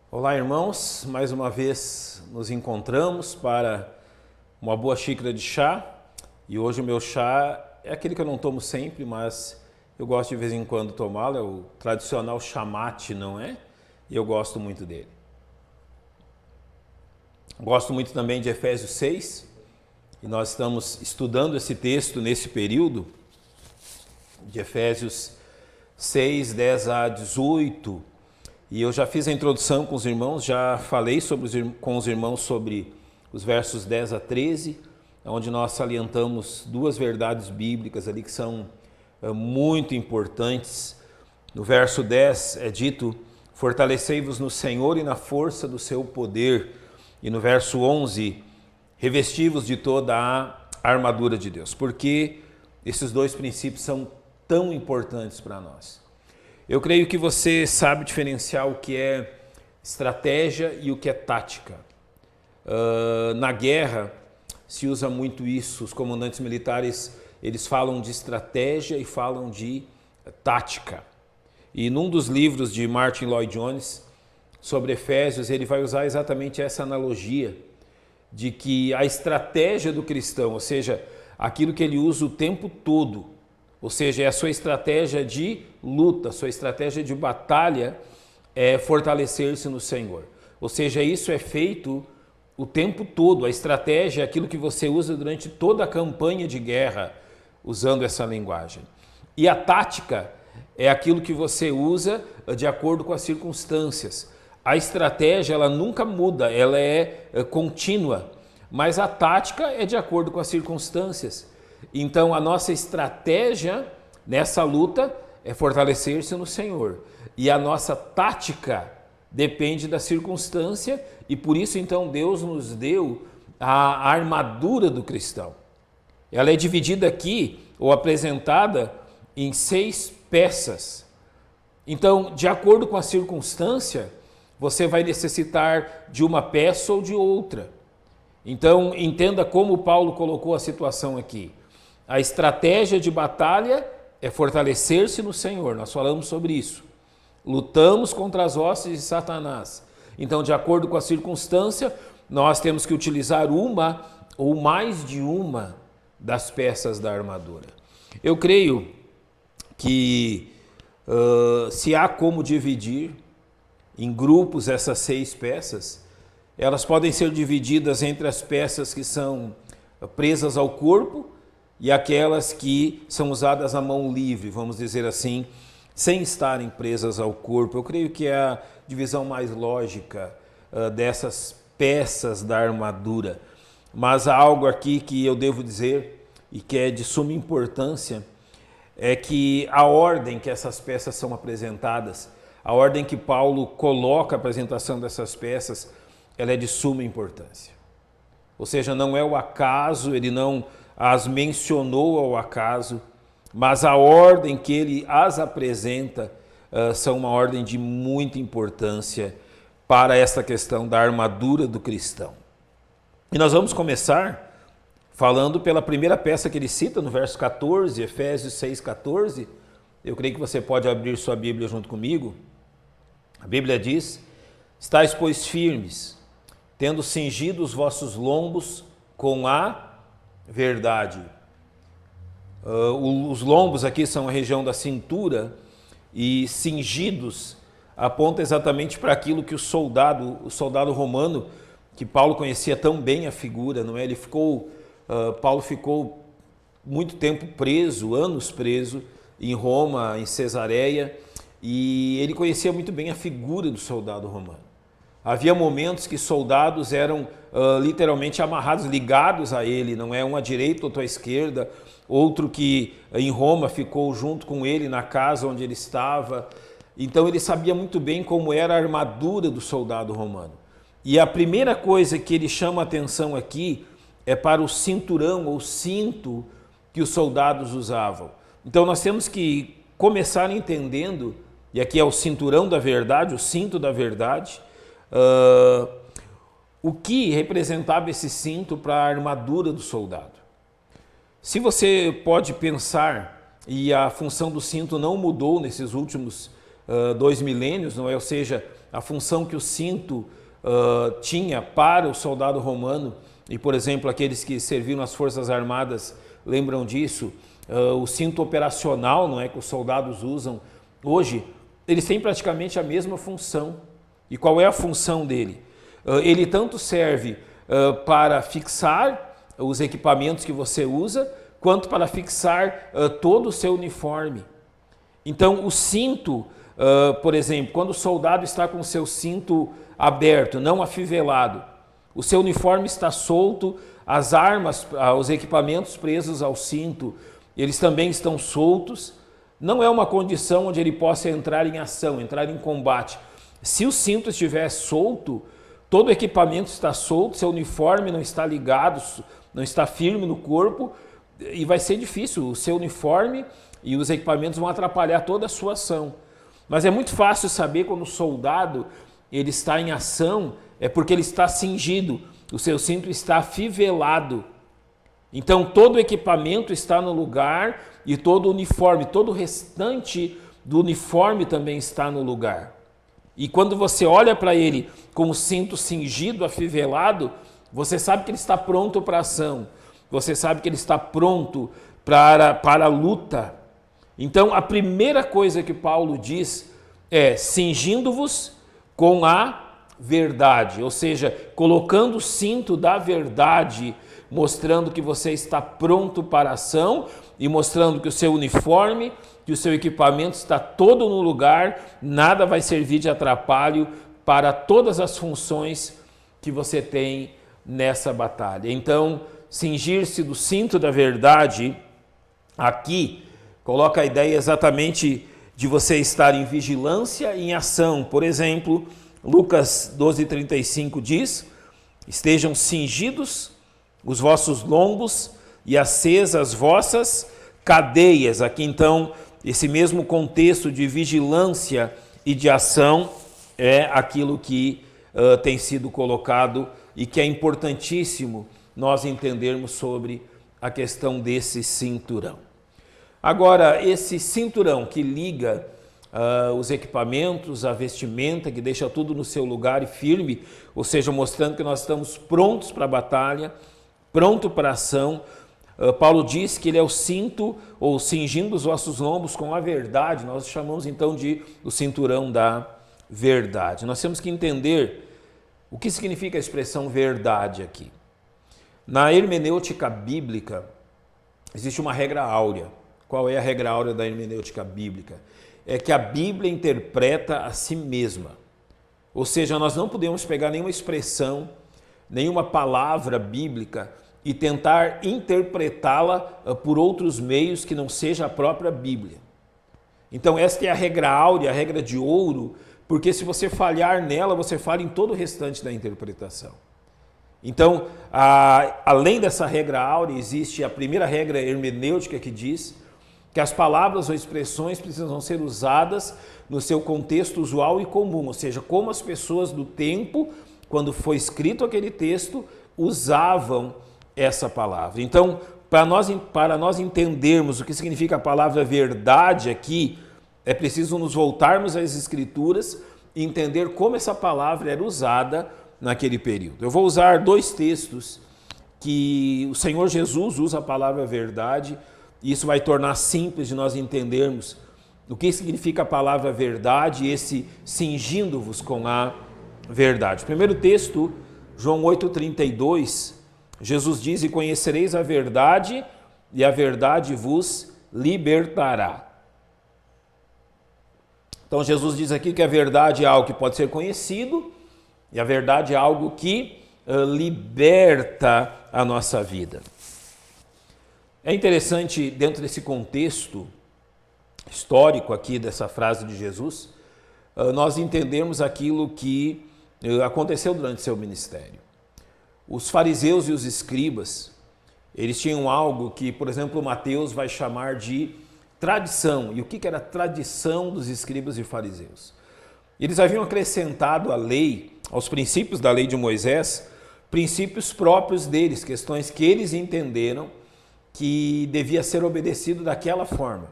Olá, irmãos, mais uma vez nos encontramos para uma boa xícara de chá. E hoje o meu chá é aquele que eu não tomo sempre, mas eu gosto de vez em quando tomá-lo, é o tradicional chá mate, não é? E eu gosto muito dele. Gosto muito também de Efésios 6, e nós estamos estudando esse texto nesse período, de Efésios 6, 10 a 18, e eu já fiz a introdução com os irmãos, já falei com os irmãos sobre os versos 10 a 13, onde nós salientamos duas verdades bíblicas ali que são muito importantes. No verso 10 é dito: fortalecei-vos no Senhor e na força do seu poder. E no verso 11, revesti-vos de toda a armadura de Deus. Por que esses dois princípios são tão importantes para nós? Eu creio que você sabe diferenciar o que é estratégia e o que é tática. Na guerra se usa muito isso, os comandantes militares eles falam de estratégia e falam de tática. E num dos livros de Martin Lloyd-Jones sobre Efésios, ele vai usar exatamente essa analogia de que a estratégia do cristão, ou seja, aquilo que ele usa o tempo todo, ou seja, é a sua estratégia de luta, a sua estratégia de batalha é fortalecer-se no Senhor. Ou seja, isso é feito o tempo todo, a estratégia é aquilo que você usa durante toda a campanha de guerra, usando essa linguagem. E a tática é aquilo que você usa de acordo com as circunstâncias. A estratégia, ela nunca muda, ela é contínua, mas a tática é de acordo com as circunstâncias. Então, a nossa estratégia nessa luta é fortalecer-se no Senhor. E a nossa tática depende da circunstância e por isso, então, Deus nos deu a armadura do cristão. Ela é dividida aqui, ou apresentada, em 6 peças. Então, de acordo com a circunstância, você vai necessitar de uma peça ou de outra. Então, entenda como Paulo colocou a situação aqui. A estratégia de batalha é fortalecer-se no Senhor, nós falamos sobre isso. Lutamos contra as hostes de Satanás. Então, de acordo com a circunstância, nós temos que utilizar uma ou mais de uma das peças da armadura. Eu creio que se há como dividir em grupos essas 6 peças, elas podem ser divididas entre as peças que são presas ao corpo e aquelas que são usadas à mão livre, vamos dizer assim, sem estarem presas ao corpo. Eu creio que é a divisão mais lógica dessas peças da armadura. Mas há algo aqui que eu devo dizer e que é de suma importância, é que a ordem que essas peças são apresentadas, a ordem que Paulo coloca a apresentação dessas peças, ela é de suma importância. Ou seja, não é o acaso, ele não as mencionou ao acaso, mas a ordem que ele as apresenta são uma ordem de muita importância para esta questão da armadura do cristão. E nós vamos começar falando pela primeira peça que ele cita no verso 14, Efésios 6,14. Eu creio que você pode abrir sua Bíblia junto comigo. A Bíblia diz: estais, pois, firmes, tendo cingido os vossos lombos com a verdade. Os lombos aqui são a região da cintura e cingidos aponta exatamente para aquilo que o soldado romano, que Paulo conhecia tão bem a figura, não é? Paulo ficou muito tempo preso, anos preso em Roma, em Cesareia, e ele conhecia muito bem a figura do soldado romano. Havia momentos que soldados eram literalmente amarrados, ligados a ele, não é? Um à direita, outro à esquerda, outro que em Roma ficou junto com ele na casa onde ele estava. Então ele sabia muito bem como era a armadura do soldado romano. E a primeira coisa que ele chama a atenção aqui é para o cinturão ou cinto que os soldados usavam. Então nós temos que começar entendendo, e aqui é o cinturão da verdade, o cinto da verdade, o que representava esse cinto para a armadura do soldado. Se você pode pensar, e a função do cinto não mudou nesses últimos 2 milênios, não é? Ou seja, a função que o cinto tinha para o soldado romano, e por exemplo, aqueles que serviram nas Forças Armadas lembram disso, o cinto operacional, não é, que os soldados usam hoje, eles têm praticamente a mesma função. E qual é a função dele? Ele tanto serve para fixar os equipamentos que você usa, quanto para fixar todo o seu uniforme. Então, o cinto, por exemplo, quando o soldado está com o seu cinto aberto, não afivelado, o seu uniforme está solto, as armas, os equipamentos presos ao cinto, eles também estão soltos. Não é uma condição onde ele possa entrar em ação, entrar em combate. Se o cinto estiver solto, todo o equipamento está solto, seu uniforme não está ligado, não está firme no corpo, e vai ser difícil. O seu uniforme e os equipamentos vão atrapalhar toda a sua ação. Mas é muito fácil saber quando o soldado ele está em ação, é porque ele está cingido, o seu cinto está afivelado. Então todo o equipamento está no lugar e todo o uniforme, todo o restante do uniforme também está no lugar. E quando você olha para ele com o cinto cingido, afivelado, você sabe que ele está pronto para a ação. Você sabe que ele está pronto para a luta. Então a primeira coisa que Paulo diz é cingindo-vos com a verdade, ou seja, colocando o cinto da verdade, mostrando que você está pronto para a ação e mostrando que o seu uniforme, que o seu equipamento está todo no lugar, nada vai servir de atrapalho para todas as funções que você tem nessa batalha. Então, cingir-se do cinto da verdade, aqui, coloca a ideia exatamente de você estar em vigilância e em ação. Por exemplo, Lucas 12:35 diz: estejam cingidos os vossos lombos e acesas as vossas cadeias. Aqui então, esse mesmo contexto de vigilância e de ação é aquilo que tem sido colocado e que é importantíssimo nós entendermos sobre a questão desse cinturão. Agora, esse cinturão que liga os equipamentos, a vestimenta, que deixa tudo no seu lugar e firme, ou seja, mostrando que nós estamos prontos para a batalha, pronto para a ação. Paulo diz que ele é o cinto, ou cingindo os vossos lombos com a verdade. Nós chamamos então de o cinturão da verdade. Nós temos que entender o que significa a expressão verdade aqui. Na hermenêutica bíblica, existe uma regra áurea. Qual é a regra áurea da hermenêutica bíblica? É que a Bíblia interpreta a si mesma. Ou seja, nós não podemos pegar nenhuma expressão, nenhuma palavra bíblica e tentar interpretá-la por outros meios que não seja a própria Bíblia. Então esta é a regra áurea, a regra de ouro, porque se você falhar nela, você falha em todo o restante da interpretação. Então, além dessa regra áurea, existe a primeira regra hermenêutica que diz que as palavras ou expressões precisam ser usadas no seu contexto usual e comum, ou seja, como as pessoas do tempo, quando foi escrito aquele texto, usavam essa palavra. Então, para nós entendermos o que significa a palavra verdade aqui, é preciso nos voltarmos às Escrituras e entender como essa palavra era usada naquele período. Eu vou usar 2 textos que o Senhor Jesus usa a palavra verdade, e isso vai tornar simples de nós entendermos o que significa a palavra verdade e esse cingindo-vos com a verdade. Primeiro texto, João 8:32, Jesus diz: e conhecereis a verdade, e a verdade vos libertará. Então Jesus diz aqui que a verdade é algo que pode ser conhecido, e a verdade é algo que liberta a nossa vida. É interessante, dentro desse contexto histórico aqui dessa frase de Jesus, nós entendemos aquilo que aconteceu durante seu ministério. Os fariseus e os escribas, eles tinham algo que, por exemplo, Mateus vai chamar de tradição. E o que era a tradição dos escribas e fariseus? Eles haviam acrescentado à lei, aos princípios da lei de Moisés, princípios próprios deles, questões que eles entenderam que devia ser obedecido daquela forma.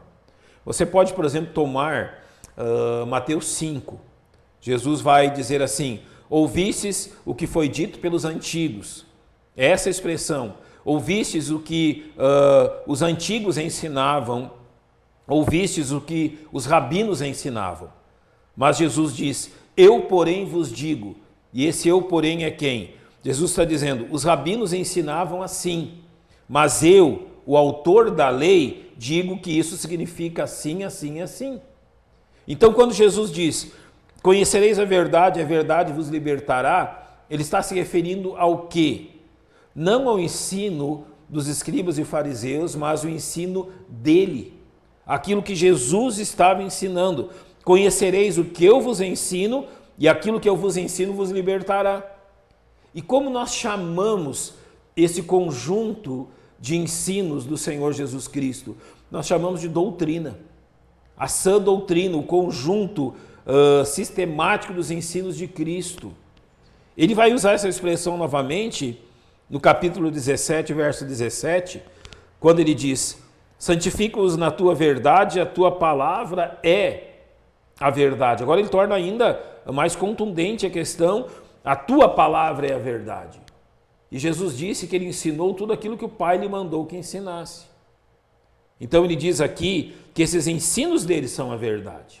Você pode, por exemplo, tomar Mateus 5. Jesus vai dizer assim: ouvistes o que foi dito pelos antigos. Essa expressão, ouvistes o que os antigos ensinavam, ouvistes o que os rabinos ensinavam. Mas Jesus diz: eu, porém, vos digo. E esse eu, porém, é quem? Jesus está dizendo: os rabinos ensinavam assim, mas eu, o autor da lei, digo que isso significa assim, assim, assim. Então, quando Jesus diz: conhecereis a verdade vos libertará, ele está se referindo ao quê? Não ao ensino dos escribas e fariseus, mas o ensino dele. Aquilo que Jesus estava ensinando. Conhecereis o que eu vos ensino, e aquilo que eu vos ensino vos libertará. E como nós chamamos esse conjunto de ensinos do Senhor Jesus Cristo? Nós chamamos de doutrina. A sã doutrina, o conjunto sistemático dos ensinos de Cristo. Ele vai usar essa expressão novamente no capítulo 17, verso 17, quando ele diz: santifica-os na tua verdade, a tua palavra é a verdade. Agora ele torna ainda mais contundente a questão: a tua palavra é a verdade. E Jesus disse que ele ensinou tudo aquilo que o Pai lhe mandou que ensinasse. Então ele diz aqui que esses ensinos dele são a verdade.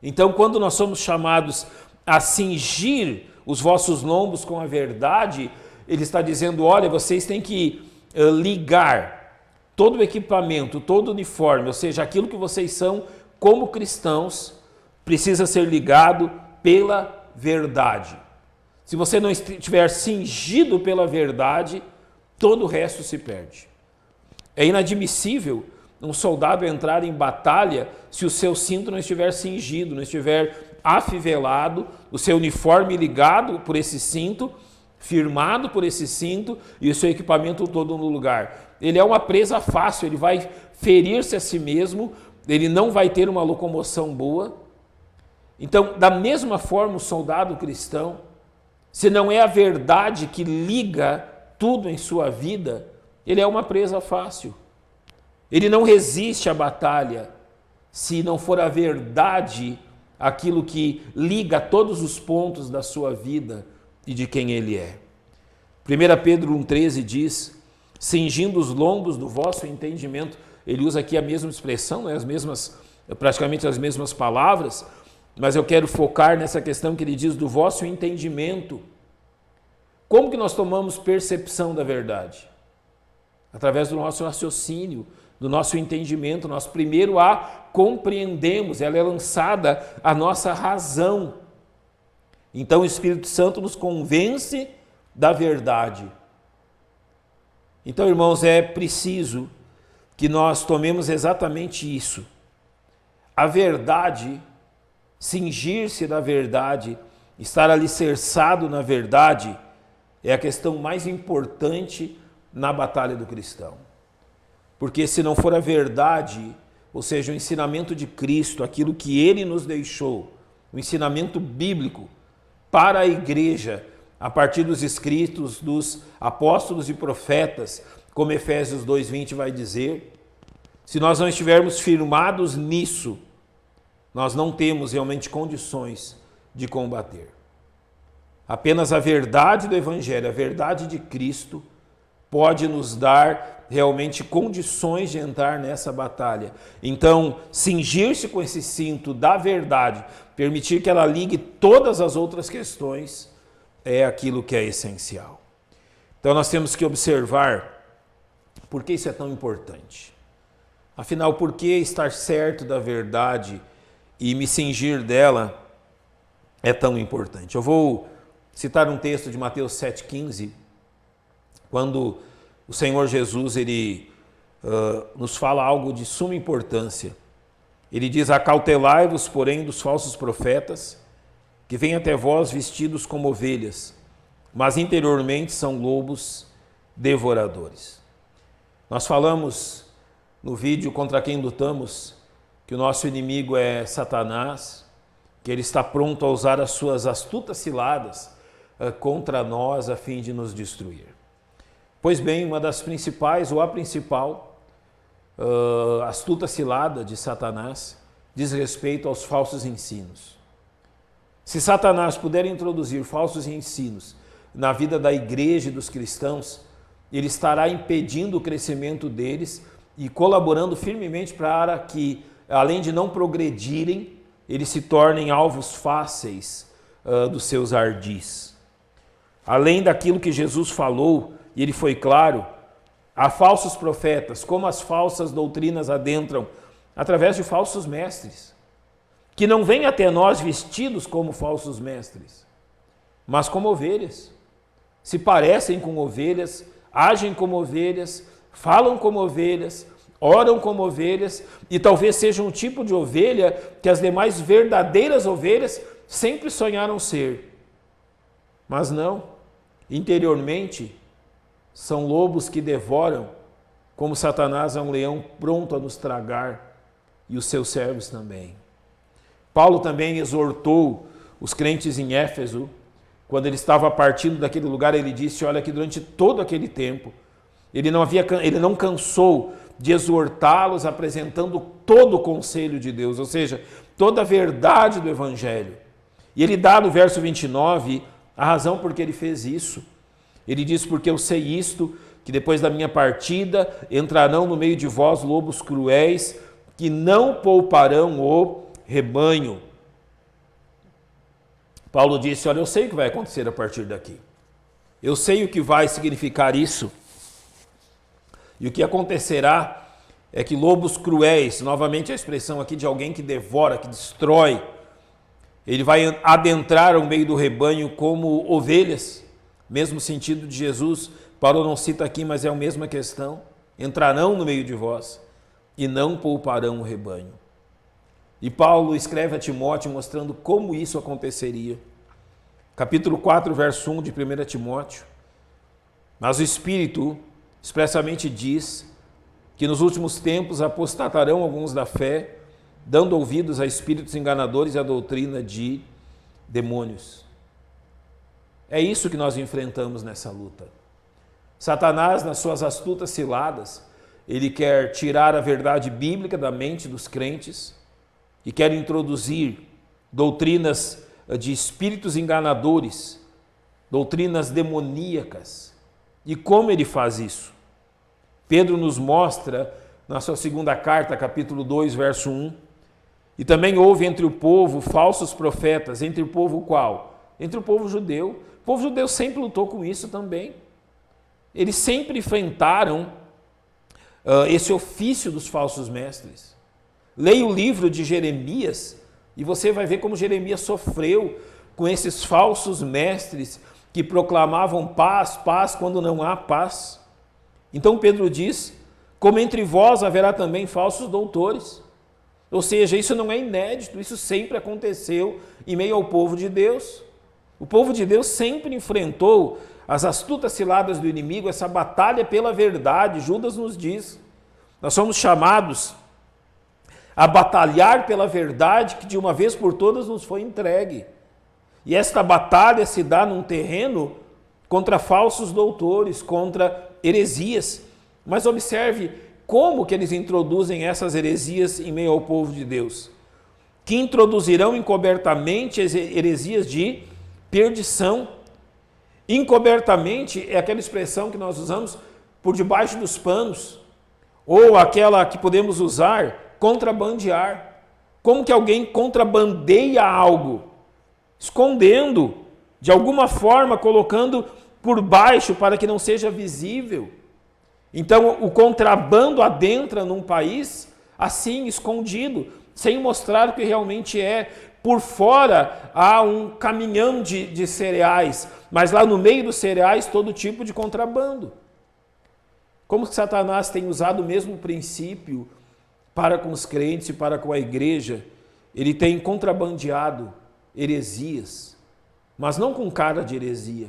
Então, quando nós somos chamados a cingir os vossos lombos com a verdade, ele está dizendo: olha, vocês têm que ligar todo o equipamento, todo o uniforme, ou seja, aquilo que vocês são como cristãos, precisa ser ligado pela verdade. Se você não estiver cingido pela verdade, todo o resto se perde. É inadmissível um soldado entrar em batalha se o seu cinto não estiver cingido, não estiver afivelado, o seu uniforme ligado por esse cinto, firmado por esse cinto e o seu equipamento todo no lugar. Ele é uma presa fácil, ele vai ferir-se a si mesmo, ele não vai ter uma locomoção boa. Então, da mesma forma, o soldado cristão, se não é a verdade que liga tudo em sua vida, ele é uma presa fácil. Ele não resiste à batalha se não for a verdade aquilo que liga todos os pontos da sua vida e de quem ele é. 1 Pedro 1,13 diz: cingindo os lombos do vosso entendimento. Ele usa aqui a mesma expressão, né? Praticamente as mesmas palavras, mas eu quero focar nessa questão que ele diz do vosso entendimento. Como que nós tomamos percepção da verdade? Através do nosso raciocínio, do nosso entendimento. Nós primeiro a compreendemos, ela é lançada à nossa razão. Então o Espírito Santo nos convence da verdade. Então, irmãos, é preciso que nós tomemos exatamente isso. A verdade, cingir-se da verdade, estar alicerçado na verdade, é a questão mais importante na batalha do cristão. Porque se não for a verdade, ou seja, o ensinamento de Cristo, aquilo que ele nos deixou, o ensinamento bíblico para a igreja, a partir dos escritos dos apóstolos e profetas, como Efésios 2,20 vai dizer, se nós não estivermos firmados nisso, nós não temos realmente condições de combater. Apenas a verdade do Evangelho, a verdade de Cristo, pode nos dar realmente condições de entrar nessa batalha. Então, cingir-se com esse cinto da verdade, permitir que ela ligue todas as outras questões, é aquilo que é essencial. Então, nós temos que observar por que isso é tão importante. Afinal, por que estar certo da verdade e me cingir dela é tão importante? Eu vou citar um texto de Mateus 7,15, quando o Senhor Jesus ele nos fala algo de suma importância. Ele diz: acautelai-vos, porém, dos falsos profetas, que vêm até vós vestidos como ovelhas, mas interiormente são lobos devoradores. Nós falamos no vídeo Contra Quem Lutamos que o nosso inimigo é Satanás, que ele está pronto a usar as suas astutas ciladas contra nós a fim de nos destruir. Pois bem, uma das principais, ou a principal, astuta cilada de Satanás, diz respeito aos falsos ensinos. Se Satanás puder introduzir falsos ensinos na vida da igreja e dos cristãos, ele estará impedindo o crescimento deles e colaborando firmemente para que, além de não progredirem, eles se tornem alvos fáceis dos seus ardis. Além daquilo que Jesus falou, e ele foi claro, há falsos profetas, como as falsas doutrinas adentram, através de falsos mestres, que não vêm até nós vestidos como falsos mestres, mas como ovelhas. Se parecem com ovelhas, agem como ovelhas, falam como ovelhas, oram como ovelhas, e talvez seja um tipo de ovelha que as demais verdadeiras ovelhas sempre sonharam ser. Mas não, interiormente, são lobos que devoram, como Satanás é um leão pronto a nos tragar, e os seus servos também. Paulo também exortou os crentes em Éfeso, quando ele estava partindo daquele lugar, ele disse, olha, que durante todo aquele tempo, ele não cansou de exortá-los apresentando todo o conselho de Deus, ou seja, toda a verdade do Evangelho. E ele dá no verso 29 a razão por que ele fez isso. Ele diz, porque eu sei isto, que depois da minha partida entrarão no meio de vós lobos cruéis, que não pouparão o rebanho. Paulo disse, olha, eu sei o que vai acontecer a partir daqui. Eu sei o que vai significar isso. E o que acontecerá é que lobos cruéis, novamente a expressão aqui de alguém que devora, que destrói, ele vai adentrar ao meio do rebanho como ovelhas, mesmo sentido de Jesus. Paulo não cita aqui, mas é a mesma questão. Entrarão no meio de vós e não pouparão o rebanho. E Paulo escreve a Timóteo mostrando como isso aconteceria. Capítulo 4, verso 1 de 1 Timóteo. Mas o Espírito expressamente diz que nos últimos tempos apostatarão alguns da fé, dando ouvidos a espíritos enganadores e a doutrina de demônios. É isso que nós enfrentamos nessa luta. Satanás, nas suas astutas ciladas, ele quer tirar a verdade bíblica da mente dos crentes e quer introduzir doutrinas de espíritos enganadores, doutrinas demoníacas. E como ele faz isso? Pedro nos mostra na sua segunda carta, capítulo 2, verso 1, e também houve entre o povo falsos profetas. Entre o povo qual? Entre o povo judeu. O povo judeu sempre lutou com isso também. Eles sempre enfrentaram esse ofício dos falsos mestres. Leia o livro de Jeremias e você vai ver como Jeremias sofreu com esses falsos mestres que proclamavam paz, paz quando não há paz. Então Pedro diz, como entre vós haverá também falsos doutores. Ou seja, isso não é inédito, isso sempre aconteceu em meio ao povo de Deus. O povo de Deus sempre enfrentou as astutas ciladas do inimigo, essa batalha pela verdade. Judas nos diz, nós somos chamados a batalhar pela verdade que de uma vez por todas nos foi entregue. E esta batalha se dá num terreno contra falsos doutores, contra heresias. Mas observe como que eles introduzem essas heresias em meio ao povo de Deus. Que introduzirão encobertamente as heresias de perdição. Encobertamente é aquela expressão que nós usamos por debaixo dos panos, ou aquela que podemos usar, contrabandear. Como que alguém contrabandeia algo? Escondendo, de alguma forma colocando por baixo para que não seja visível. Então o contrabando adentra num país assim, escondido, sem mostrar o que realmente é. Por fora há um caminhão de cereais, mas lá no meio dos cereais todo tipo de contrabando. Como que Satanás tem usado o mesmo princípio para com os crentes e para com a igreja? Ele tem contrabandeado heresias, mas não com cara de heresia,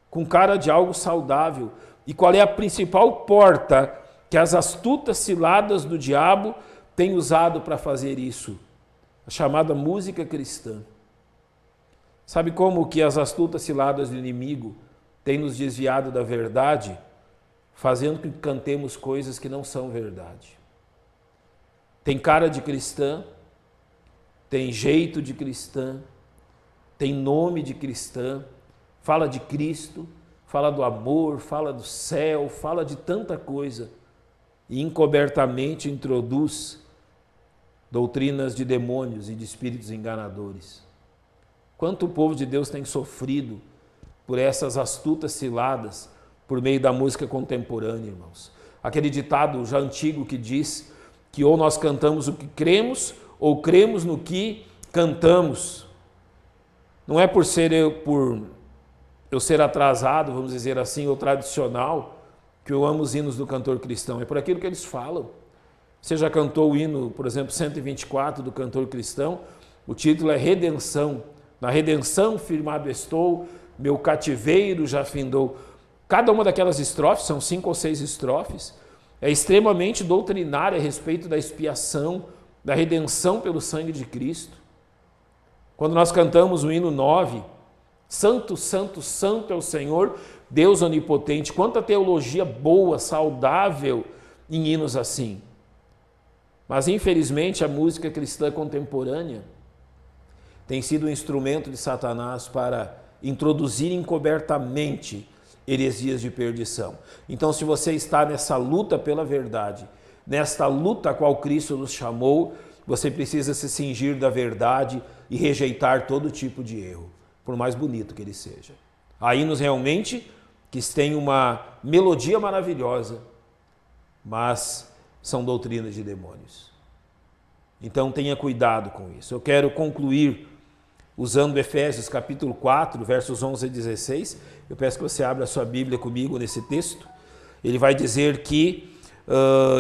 com cara de algo saudável. E qual é a principal porta que as astutas ciladas do diabo têm usado para fazer isso? A chamada música cristã. Sabe como que as astutas ciladas do inimigo têm nos desviado da verdade, fazendo com que cantemos coisas que não são verdade? Tem cara de cristã, tem jeito de cristã, tem nome de cristã, fala de Cristo, fala do amor, fala do céu, fala de tanta coisa e encobertamente introduz doutrinas de demônios e de espíritos enganadores. Quanto o povo de Deus tem sofrido por essas astutas ciladas por meio da música contemporânea, irmãos. Aquele ditado já antigo que diz que ou nós cantamos o que cremos ou cremos no que cantamos. Não é por eu ser atrasado, vamos dizer assim, ou tradicional, que eu amo os hinos do cantor cristão. É por aquilo que eles falam. Você já cantou o hino, por exemplo, 124 do cantor cristão? O título é Redenção. Na redenção firmado estou, meu cativeiro já findou. Cada uma daquelas estrofes, são 5 ou 6 estrofes, é extremamente doutrinária a respeito da expiação, da redenção pelo sangue de Cristo. Quando nós cantamos o hino 9, Santo, Santo, Santo é o Senhor, Deus onipotente, quanta teologia boa, saudável em hinos assim. Mas infelizmente a música cristã contemporânea tem sido um instrumento de Satanás para introduzir encobertamente heresias de perdição. Então, se você está nessa luta pela verdade, nesta luta a qual Cristo nos chamou, você precisa se cingir da verdade e rejeitar todo tipo de erro, por mais bonito que ele seja. Há hinos realmente que têm uma melodia maravilhosa, mas são doutrinas de demônios. Então tenha cuidado com isso. Eu quero concluir usando Efésios capítulo 4, versos 11 a 16. Eu peço que você abra a sua Bíblia comigo nesse texto. Ele vai dizer que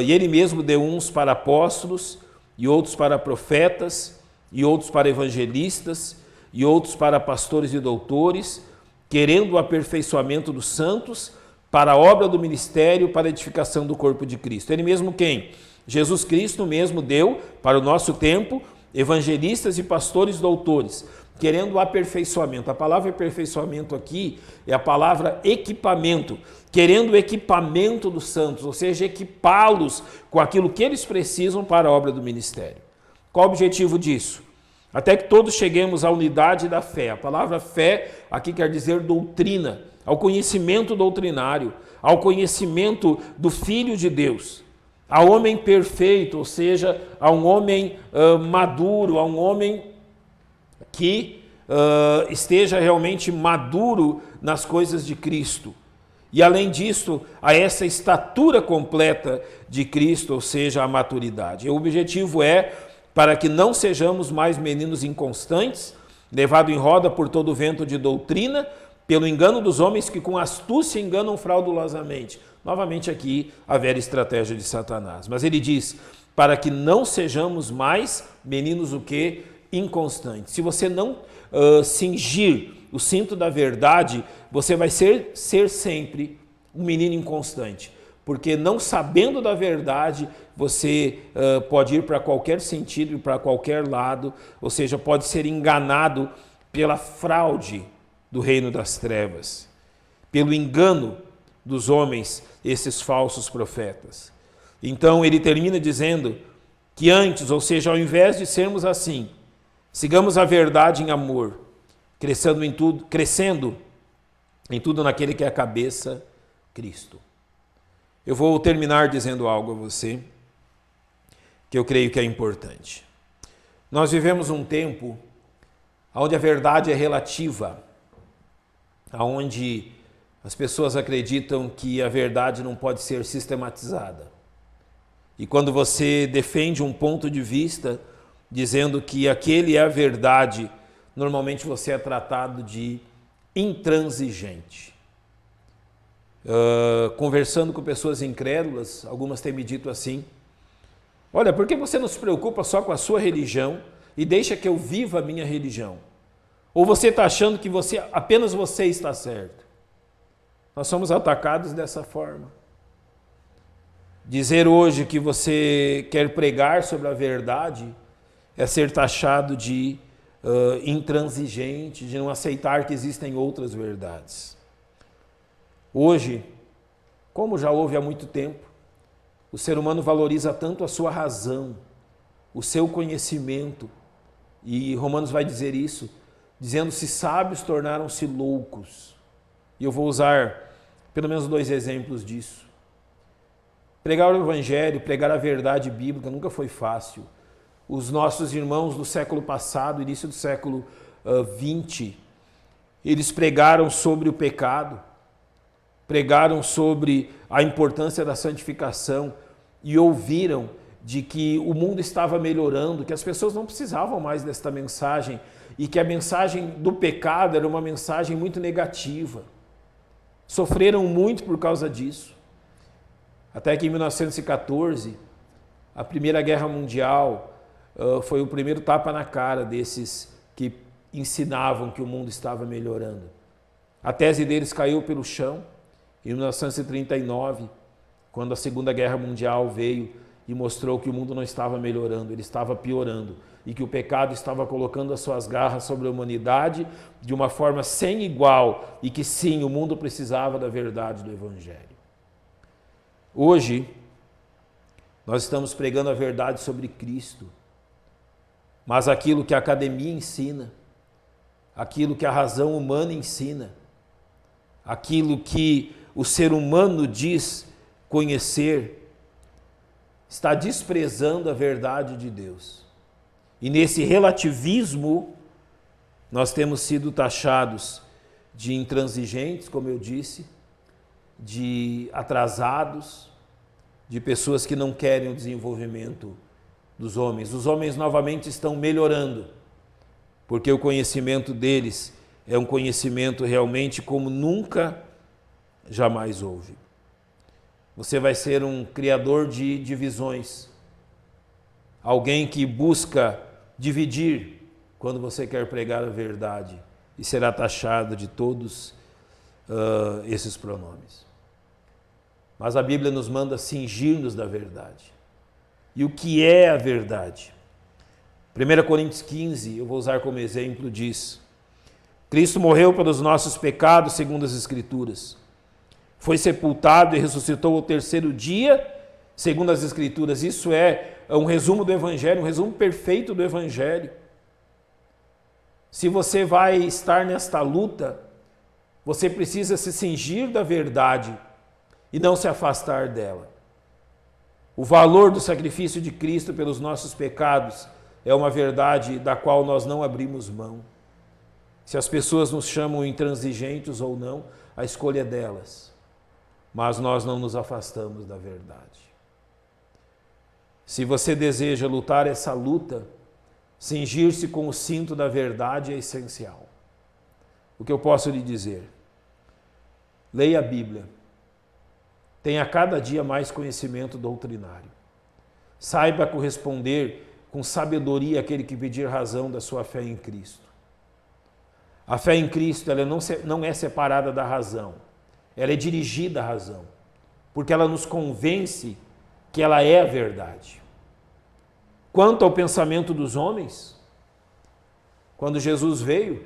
e ele mesmo deu uns para apóstolos, e outros para profetas, e outros para evangelistas, e outros para pastores e doutores, querendo o aperfeiçoamento dos santos, para a obra do ministério, para a edificação do corpo de Cristo. Ele mesmo quem? Jesus Cristo mesmo deu para o nosso tempo evangelistas e pastores doutores, querendo o aperfeiçoamento. A palavra aperfeiçoamento aqui é a palavra equipamento, querendo o equipamento dos santos, ou seja, equipá-los com aquilo que eles precisam para a obra do ministério. Qual o objetivo disso? Até que todos cheguemos à unidade da fé. A palavra fé aqui quer dizer doutrina, ao conhecimento doutrinário, ao conhecimento do Filho de Deus, ao homem perfeito, ou seja, a um homem maduro, a um homem que esteja realmente maduro nas coisas de Cristo. E além disso, a essa estatura completa de Cristo, ou seja, a maturidade. O objetivo é para que não sejamos mais meninos inconstantes, levados em roda por todo o vento de doutrina, pelo engano dos homens que com astúcia enganam fraudulosamente. Novamente aqui a velha estratégia de Satanás. Mas ele diz, para que não sejamos mais meninos o quê? Inconstantes. Se você não cingir o cinto da verdade, você vai ser sempre um menino inconstante. Porque não sabendo da verdade, você pode ir para qualquer sentido, para qualquer lado, ou seja, pode ser enganado pela fraude do reino das trevas, pelo engano dos homens, esses falsos profetas. Então ele termina dizendo que antes, ou seja, ao invés de sermos assim, sigamos a verdade em amor, crescendo em tudo naquele que é a cabeça, Cristo. Eu vou terminar dizendo algo a você que eu creio que é importante. Nós vivemos um tempo onde a verdade é relativa, onde as pessoas acreditam que a verdade não pode ser sistematizada. E quando você defende um ponto de vista dizendo que aquele é a verdade, normalmente você é tratado de intransigente. Conversando com pessoas incrédulas, algumas têm me dito assim, olha, por que você não se preocupa só com a sua religião e deixa que eu viva a minha religião? Ou você está achando que apenas você está certo? Nós somos atacados dessa forma. Dizer hoje que você quer pregar sobre a verdade é ser taxado de intransigente, de não aceitar que existem outras verdades. Hoje, como já houve há muito tempo, o ser humano valoriza tanto a sua razão, o seu conhecimento, E Romanos vai dizer isso, dizendo-se sábios tornaram-se loucos. E eu vou usar pelo menos 2 exemplos disso. Pregar o Evangelho, pregar a verdade bíblica nunca foi fácil. Os nossos irmãos do século passado, início do século XX, eles pregaram sobre o pecado, pregaram sobre a importância da santificação e ouviram de que o mundo estava melhorando, que as pessoas não precisavam mais desta mensagem e que a mensagem do pecado era uma mensagem muito negativa. Sofreram muito por causa disso. Até que em 1914, a Primeira Guerra Mundial foi o primeiro tapa na cara desses que ensinavam que o mundo estava melhorando. A tese deles caiu pelo chão em 1939, quando a Segunda Guerra Mundial veio e mostrou que o mundo não estava melhorando, ele estava piorando e que o pecado estava colocando as suas garras sobre a humanidade de uma forma sem igual e que sim, o mundo precisava da verdade do Evangelho. Hoje, nós estamos pregando a verdade sobre Cristo, mas aquilo que a academia ensina, aquilo que a razão humana ensina, aquilo que o ser humano diz conhecer, está desprezando a verdade de Deus. E nesse relativismo, nós temos sido taxados de intransigentes, como eu disse, de atrasados, de pessoas que não querem o desenvolvimento dos homens. Os homens novamente estão melhorando, porque o conhecimento deles é um conhecimento realmente como nunca, jamais houve. Você vai ser um criador de divisões, alguém que busca dividir quando você quer pregar a verdade e será taxado de todos esses pronomes. Mas a Bíblia nos manda cingir-nos da verdade. E o que é a verdade? 1 Coríntios 15, eu vou usar como exemplo, diz: Cristo morreu pelos nossos pecados, segundo as Escrituras. Foi sepultado e ressuscitou ao 3º dia, segundo as Escrituras. Isso é um resumo do Evangelho, um resumo perfeito do Evangelho. Se você vai estar nesta luta, você precisa se cingir da verdade e não se afastar dela. O valor do sacrifício de Cristo pelos nossos pecados é uma verdade da qual nós não abrimos mão. Se as pessoas nos chamam intransigentes ou não, a escolha é delas. Mas nós não nos afastamos da verdade. Se você deseja lutar essa luta, cingir-se com o cinto da verdade é essencial. O que eu posso lhe dizer? Leia a Bíblia. Tenha cada dia mais conhecimento doutrinário. Saiba corresponder com sabedoria àquele que pedir razão da sua fé em Cristo. A fé em Cristo ela não é separada da razão. Ela é dirigida à razão, porque ela nos convence que ela é a verdade. Quanto ao pensamento dos homens, quando Jesus veio,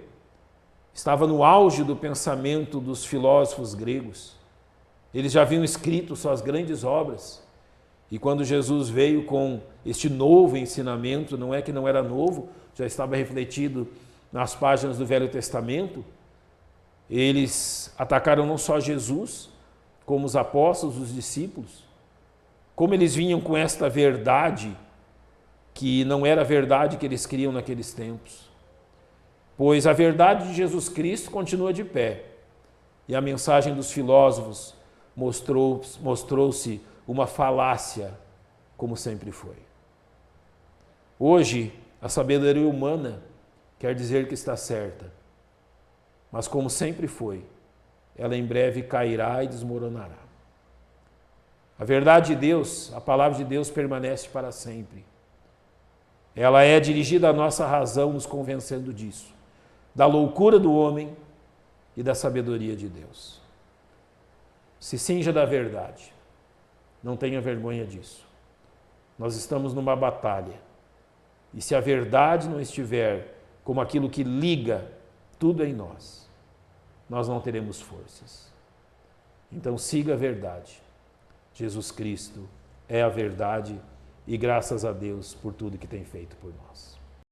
estava no auge do pensamento dos filósofos gregos. Eles já haviam escrito suas grandes obras. E quando Jesus veio com este novo ensinamento, não é que não era novo, já estava refletido nas páginas do Velho Testamento, eles atacaram não só Jesus, como os apóstolos, os discípulos, como eles vinham com esta verdade, que não era a verdade que eles criam naqueles tempos. Pois a verdade de Jesus Cristo continua de pé, e a mensagem dos filósofos mostrou-se uma falácia, como sempre foi. Hoje, a sabedoria humana quer dizer que está certa, mas como sempre foi, ela em breve cairá e desmoronará. A verdade de Deus, a palavra de Deus permanece para sempre. Ela é dirigida à nossa razão, nos convencendo disso, da loucura do homem e da sabedoria de Deus. Se cinja da verdade, não tenha vergonha disso. Nós estamos numa batalha, e se a verdade não estiver como aquilo que liga tudo em nós, nós não teremos forças. Então siga a verdade. Jesus Cristo é a verdade e graças a Deus por tudo que tem feito por nós.